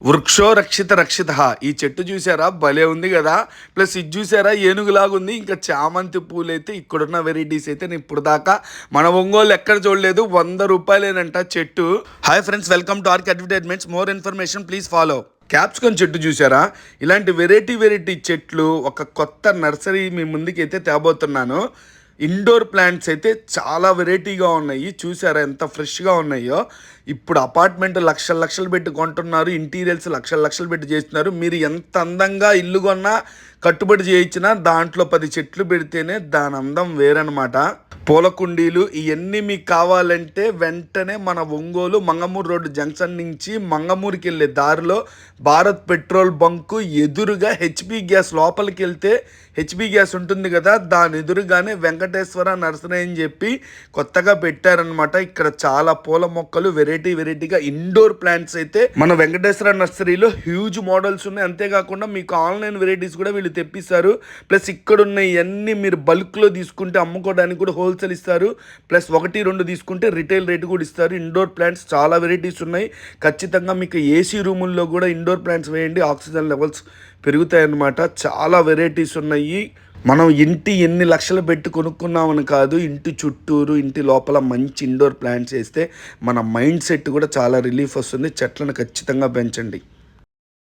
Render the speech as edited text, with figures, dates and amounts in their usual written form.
వృక్షో రక్షిత రక్షిత. ఈ చెట్టు చూసారా, భలే ఉంది కదా. ప్లస్ ఇది చూసారా, ఏనుగులాగా ఉంది. ఇంకా చామంతి పూలు అయితే ఇక్కడున్న వెరైటీస్ అయితే నేను ఇప్పుడు దాకా మన ఒంగోలు ఎక్కడ చూడలేదు. 100 రూపాయలేనంట చెట్టు. Hi friends, welcome to arc advertisements. More information please follow. Capsicum చెట్టు చూసారా, ఇలాంటి వెరైటీ చెట్లు ఒక కొత్త నర్సరీ మీ ముందుకైతే తేబోతున్నాను. ఇండోర్ ప్లాంట్స్ అయితే చాలా వెరైటీగా ఉన్నాయి. చూసారా ఎంత ఫ్రెష్గా ఉన్నాయో. ఇప్పుడు అపార్ట్మెంట్ లక్షలు పెట్టి కొంటున్నారు, ఇంటీరియర్స్ లక్షలు పెట్టి చేస్తున్నారు. మీరు ఎంత అందంగా ఇల్లు కొన్నా కట్టుబడి చేయించినా దాంట్లో 10 చెట్లు పెడితేనే దాని అందం వేరనమాట. పూల కుండీలు ఇవన్నీ మీకు కావాలంటే వెంటనే మన ఒంగోలు మంగమూరు రోడ్డు జంక్షన్ నుంచి మంగమూరుకి వెళ్ళే దారిలో భారత్ పెట్రోల్ బంకు ఎదురుగా హెచ్పి గ్యాస్ లోపలికి వెళ్తే హెచ్పి గ్యాస్ ఉంటుంది కదా, దాని ఎదురుగానే వెంకటేశ్వర నర్సరీ అని చెప్పి కొత్తగా పెట్టారనమాట. ఇక్కడ చాలా పూల మొక్కలు వెరైటీగా ఇండోర్ ప్లాంట్స్ అయితే మన వెంకటేశ్వర నర్సరీలో హ్యూజ్ మోడల్స్ ఉన్నాయి. అంతేకాకుండా మీకు ఆన్లైన్ వెరైటీస్ కూడా వీళ్ళు తెప్పిస్తారు. ప్లస్ ఇక్కడ ఉన్న ఇవన్నీ మీరు బల్క్లో తీసుకుంటే అమ్ముకోవడానికి కూడా హోల్సేల్ ఇస్తారు. ప్లస్ 1-2 తీసుకుంటే రిటైల్ రేటు కూడా ఇస్తారు. ఇండోర్ ప్లాంట్స్ చాలా వెరైటీస్ ఉన్నాయి. ఖచ్చితంగా మీకు ఏసీ రూముల్లో కూడా ఇండోర్ ప్లాంట్స్ వేయండి, ఆక్సిజన్ లెవెల్స్ పెరుగుతాయన్నమాట. చాలా వెరైటీస్ ఉన్నాయి. మనం ఇంటి ఎన్ని లక్షలు పెట్టి కొనుక్కున్నామని కాదు, ఇంటి చుట్టూరు ఇంటి లోపల మంచి ఇండోర్ ప్లాంట్స్ వేస్తే మన మైండ్ సెట్ కూడా చాలా రిలీఫ్ వస్తుంది. చెట్లను ఖచ్చితంగా పెంచండి.